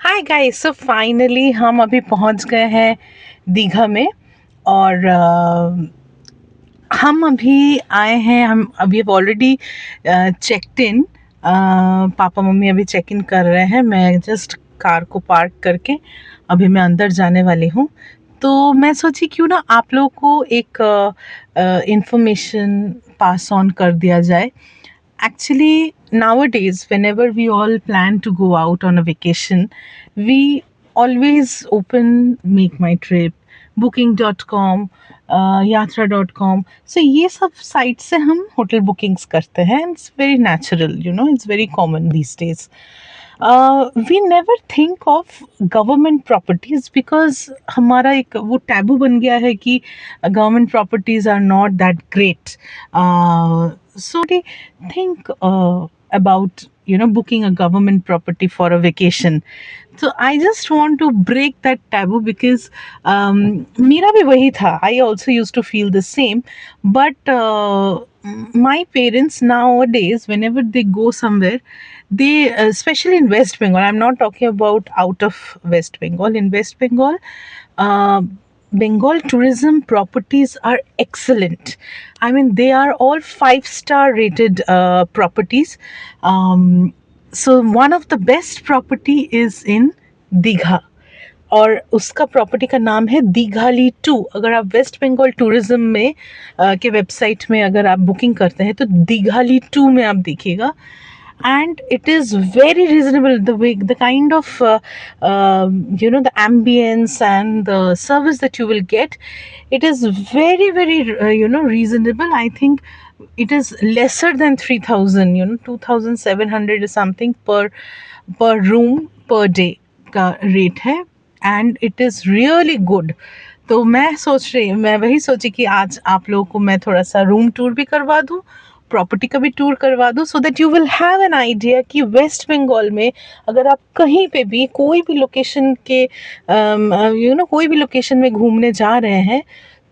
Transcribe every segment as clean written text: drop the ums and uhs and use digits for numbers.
Hi guys, so finally हम अभी पहुंच गए हैं दीघा में। और हम अभी आए हैं। हम अभी already checked in. Papa mummy अभी चेक इन कर रहे हैं। मैं जस्ट कार को पार्क करके अभी मैं अंदर जाने वाली हूँ। तो मैं सोची क्यों ना आप लोगों को एक इंफॉर्मेशन पास ऑन कर दिया जाए। Actually, nowadays, whenever we all plan to go out on a vacation, we always open Make My Trip, Booking.com, Yatra.com. So ये सब साइट से हम होटल बुकिंग्स करते हैं. It's very natural, it's very common these days. We never think of government properties because हमारा एक वो taboo बन गया है कि government properties are not that great. So they think about booking a government property for a vacation. So I just want to break that taboo because मेरा भी वही था. I also used to feel the same, but my parents nowadays, whenever they go somewhere, they especially in West Bengal, I'm not talking about out of West Bengal. In West Bengal, uh, Bengal tourism properties are excellent. I mean, they are all 5-star rated properties. So one of the best property is in Digha, और उसका property का नाम है दीघाली 2. अगर आप waste Bengal tourism में के website में अगर आप बुकिंग करते हैं तो दीघाली 2 में आप देखिएगा. And it is very reasonable, the kind of the ambience and the service that you will get. It is very very reasonable. I think it is lesser than 3000, 2700 is something per room per day का rate है. And it is really good. तो मैं वही सोची कि आज आप लोगों को मैं थोड़ा सा रूम टूर भी करवा दूँ, प्रॉपर्टी का भी टूर करवा दूँ, so that you will have an idea कि वेस्ट बंगाल में अगर आप कहीं पे भी कोई भी लोकेशन के कोई भी लोकेशन में घूमने जा रहे हैं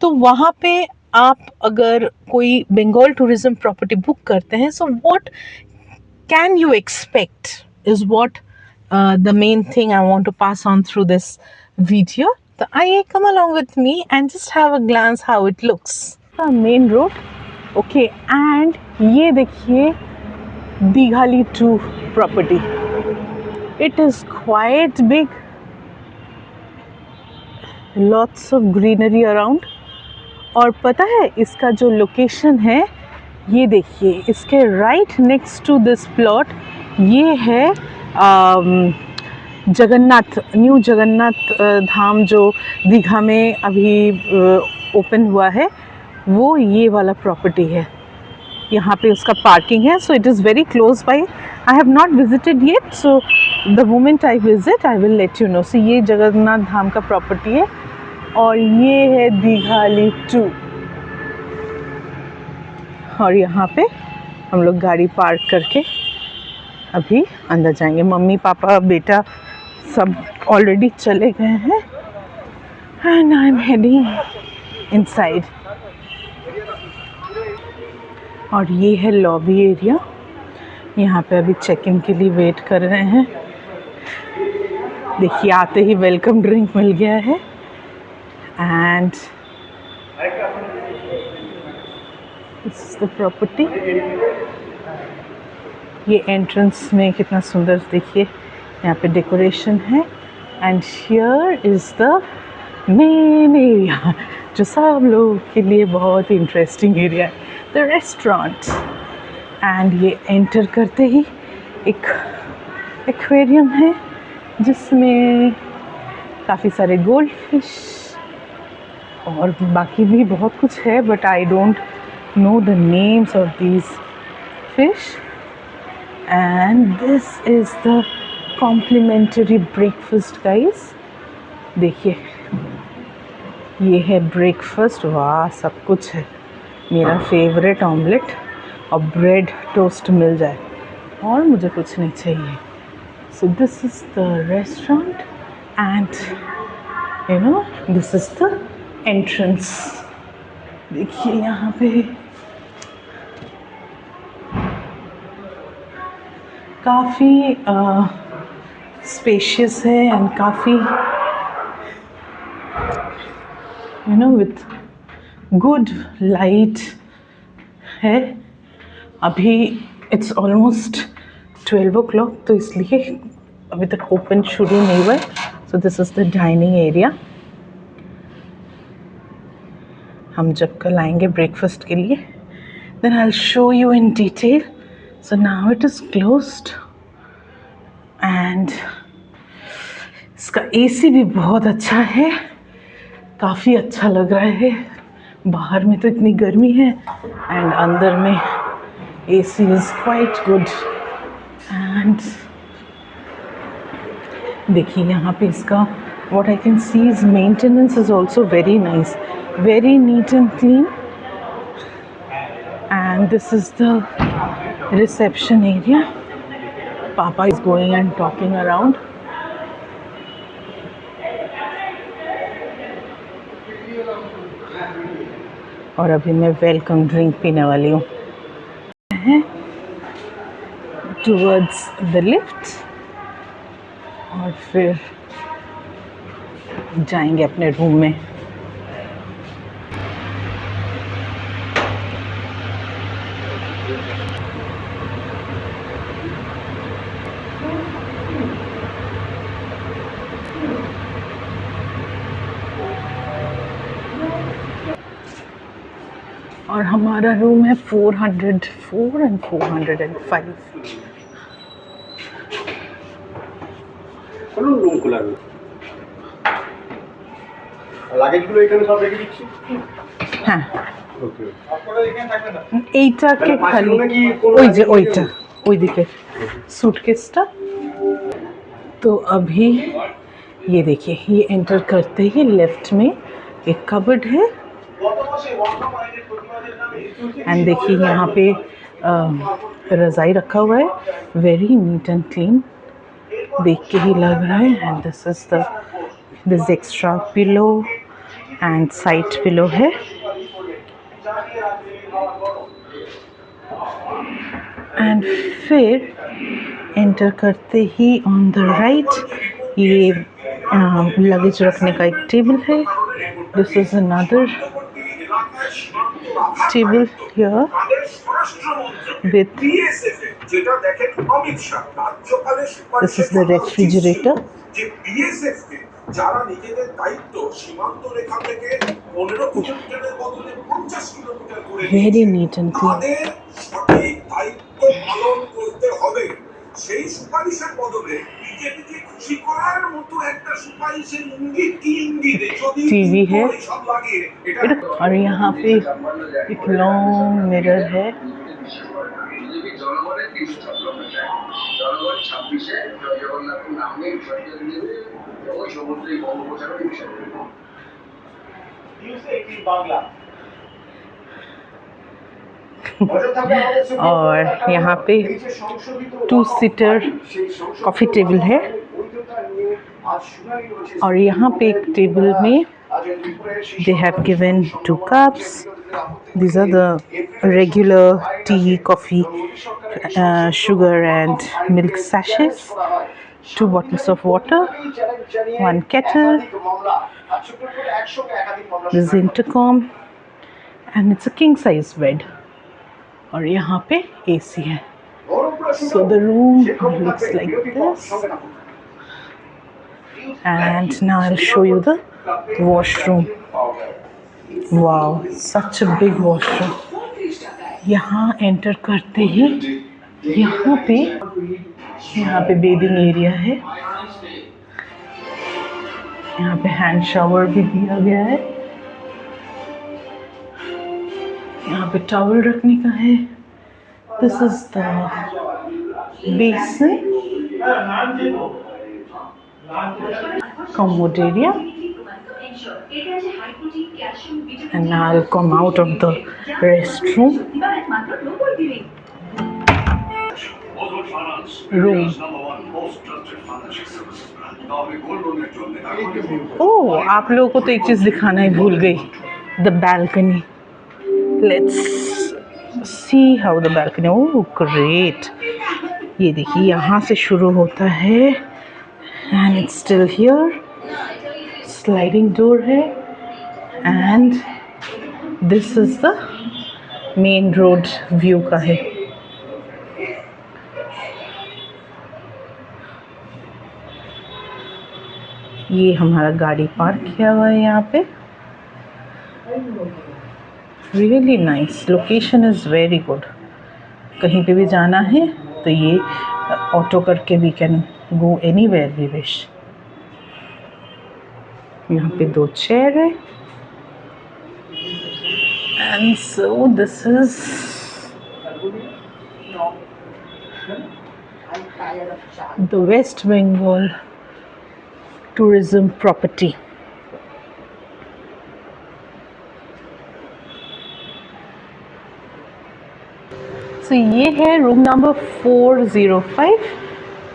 तो वहाँ पे आप अगर कोई बंगाल टूरिज्म प्रॉपर्टी बुक करते हैं, so what can you expect is what the main thing I want to pass on through this video. So I come along with me and just have a glance how it looks. The main road, okay, and ये देखिए दीघाली 2 property. It is quite big, lots of greenery around. और पता है इसका जो location है, ये देखिए इसके right next to this plot ये है न्यू जगन्नाथ धाम जो दीघा में अभी ओपन हुआ है, वो ये वाला प्रॉपर्टी है. यहाँ पे उसका पार्किंग है. So it is very close by. I have not visited yet, so the moment I visit I will let you know. So ये जगन्नाथ धाम का प्रॉपर्टी है और ये है दीघाली 2. और यहाँ पे हम लोग गाड़ी पार्क करके अभी अंदर जाएंगे. मम्मी पापा बेटा सब ऑलरेडी चले गए हैं and I am heading inside. और ये है लॉबी एरिया. यहाँ पे अभी चेक इन के लिए वेट कर रहे हैं. देखिए आते ही वेलकम ड्रिंक मिल गया है. And this is the property. ये एंट्रेंस में कितना सुंदर देखिए यहाँ पे डेकोरेशन है. And here is the main area जो सब लोगों के लिए बहुत इंटरेस्टिंग एरिया है, द रेस्टोरेंट. एंड ये एंटर करते ही एक एक्वेरियम है जिसमें काफ़ी सारे गोल्ड फिश और बाकी भी बहुत कुछ है, but I don't know the names of these fish. And this is the complimentary breakfast guys. देखिए ये है ब्रेकफास्ट. वाह सब कुछ है. मेरा फेवरेट ऑमलेट और ब्रेड टोस्ट मिल जाए और मुझे कुछ नहीं चाहिए. So this is the restaurant and this is the entrance. देखिए यहाँ पे काफ़ी स्पेशियस है एंड काफ़ी विथ गुड लाइट है। अभी इट्स ऑलमोस्ट 12 o'clock, तो इसलिए अभी तक ओपन शुरू नहीं हुआ है। So this is the dining area. हम जब कल आएंगे ब्रेकफास्ट के लिए then I will show you in detail. So now it is closed and इसका एसी भी बहुत अच्छा है, काफ़ी अच्छा लग रहा है। बाहर में तो इतनी गर्मी है एंड अंदर में AC is quite good. And देखिए यहाँ पे इसका what I can see is maintenance is also very nice, very neat and clean. And this is the reception area. Papa is going and talking around. और अभी मैं welcome drink पीने वाली हूँ। टूवर्ड्स द लिफ्ट और फिर जाएंगे अपने रूम में। और हमारा रूम है 404 and 405। रूम खुला है। লাগেজগুলো এখানে সব রেখে দিচ্ছি। হ্যাঁ ওকে আপনারা এখানে থাকবেন না। এইটাকে খালি ওই যে ওইটা ওইদিকে सूटकेसটা। तो अभी ये देखिए, ये एंटर करते ही लेफ्ट में एक कबर्ड है एंड देखिए यहाँ पे रज़ाई रखा हुआ है, वेरी नीट एंड क्लीन, देख के ही लग रहा है। And this extra pillow and side pillow है। एंड फिर एंटर करते ही ऑन द राइट ये लगेज रखने का एक टेबल है। This is another table here with this is the refrigerator। যারা নিজেদের দায়িত্ব সীমান্ত রেখা থেকে 15 কিলোমিটারের বদলে 50 কিলোমিটার করে very neat and clean সঠিক দায়িত্ব পালন করতে হবে। সেই সুপারিশের বদলে বিজেপিকে খুশি করার মতো একটা সুপারিশের ইঙ্গিত কি ইঙ্গিত टीवी है और यहाँ पे एक लॉन्ग मिरर है। জনগণের কিছু জনগণ 26-এ জয় জগন্নাথের নামে বিসর্জন দেবে ওই সমুদ্রে বঙ্গোপসাগরে বিসর্জন দেবে। और यहाँ पे 2-सीटर कॉफ़ी टेबल है और यहाँ पे एक टेबल में they have given 2 cups। These are the regular tea, coffee, sugar and milk sachets, 2 bottles of water, 1 kettle, this intercom and it's a king size bed। और यहाँ पे AC है। So the room looks like this and now I'll show you the washroom। Wow, such a big washroom। यहाँ enter करते ही यहाँ पे बेबिंग area है। यहाँ पे हैंड शावर भी दिया गया है। यहाँ पे टॉवल रखने का है। This is the basin, commode area and now I'll come out of the restroom room। ओह, आप लोगों को तो एक चीज़ दिखाना ही भूल गई, the balcony। Let's see how the balcony, oh great। ये देखिए यहाँ से शुरू होता है and it's still here. Sliding door है, and this is the main road view का है. ये हमारा गाड़ी पार्क किया हुआ है यहाँ पे. Really nice. Location is very good. कहीं पे भी जाना है तो ये ऑटो करके we can go anywhere we wish. यहाँ पे 2 चेयर है. And so this is the West Bengal tourism property. So ये है रूम नंबर 405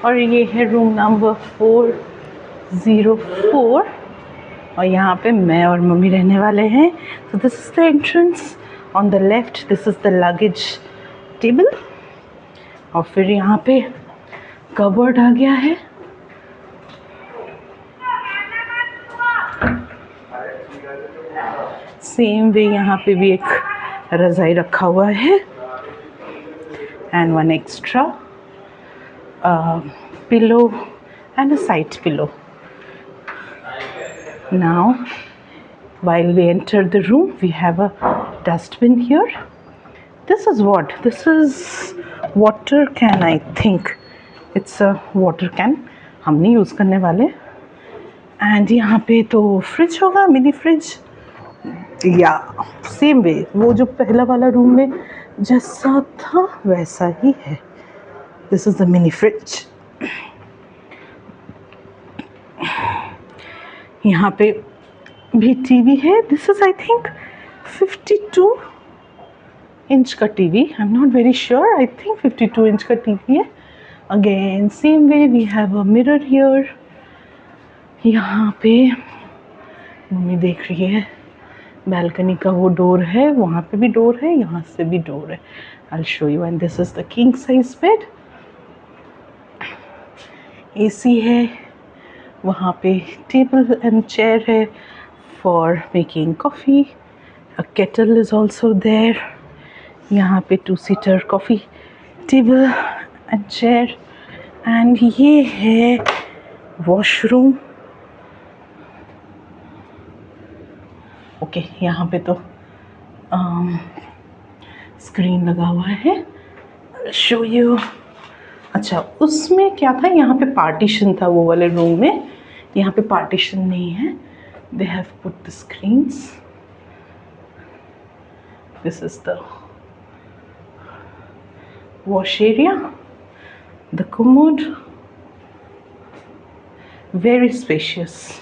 और ये है रूम नंबर 404 और यहाँ पे मैं और मम्मी रहने वाले हैं. सो this is the entrance. On the left this is the luggage table और फिर यहाँ पे कबर्ड आ गया है. सेम वे यहाँ पे भी एक रज़ाई रखा हुआ है and one extra pillow and a side pillow. Now while we enter the room we have a dustbin here. This is what? This is water can, I think. It's a water can. हम नहीं use करने वाले. And यहाँ पे तो fridge होगा, mini fridge. या same way वो जो पहला वाला रूम में जैसा था वैसा ही है. This is the mini fridge. यहाँ पे भी टीवी है. This is I think 52 inch का TV. I am not very sure. I think 52 inch का टीवी है. Again same way we have a mirror here. यहाँ पे मम्मी देख रही है. बैल्कनी का वो डोर है, वहाँ पे भी डोर है, यहाँ से भी डोर है. I'll show you. And this is the king size bed. AC है, वहाँ पे टेबल एंड चेयर है for making coffee. A kettle is also there. यहाँ पे 2-seater coffee table and chair. And ये है washroom. ओके यहाँ पे तो स्क्रीन लगा हुआ है. Show you. अच्छा उसमें क्या था, यहाँ पे पार्टीशन था वो वाले रूम में. यहाँ पे पार्टीशन नहीं है. They have put the screens. This is the wash area, the commode. Very spacious.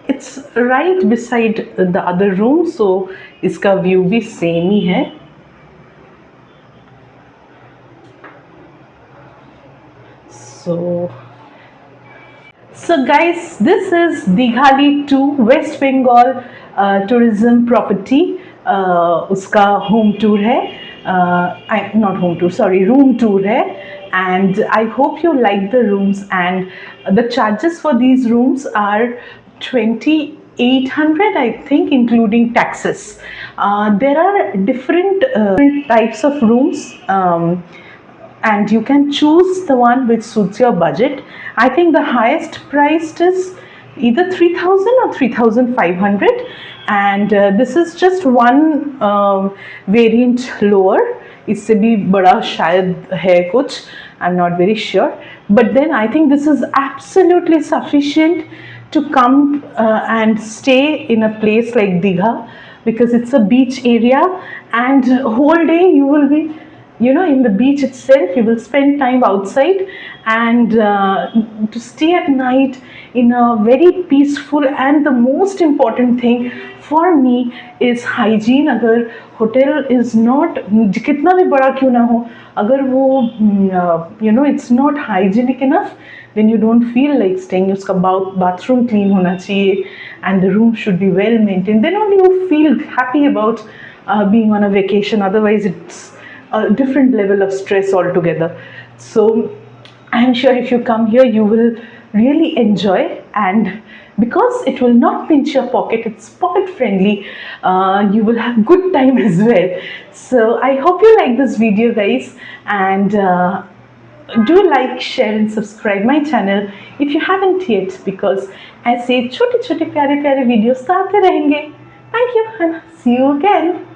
It's right beside the other room, so इसका व्यू भी सेम ही है. So guys, this is Dighali 2 West Bengal tourism property. उसका home tour है. Not home tour, sorry, room tour है. And I hope you like the rooms. And the charges for these rooms are 2,800, I think, including taxes. There are different types of rooms. And you can choose the one which suits your budget. I think the highest priced is either 3,000 or 3,500, and this is just one variant lower. इससे भी बड़ा शायद है कुछ. I'm not very sure, but then I think this is absolutely sufficient to come and stay in a place like Digha, because it's a beach area and whole day you will be in the beach itself. You will spend time outside, and to stay at night in a very peaceful. And the most important thing for me is hygiene. अगर hotel is not, कितना भी बड़ा क्यों ना हो, अगर वो it's not hygienic enough, then you don't feel like staying. उसका bathroom clean होना चाहिए, and the room should be well maintained. Then only you feel happy about being on a vacation. Otherwise, it's a different level of stress altogether. So I'm sure if you come here, you will really enjoy, and because it will not pinch your pocket, it's pocket friendly, you will have good time as well. So I hope you like this video, guys, and do like, share and subscribe my channel if you haven't yet, because ऐसे छोटे छोटे प्यारे प्यारे videos तो आते रहेंगे. Thank you and see you again.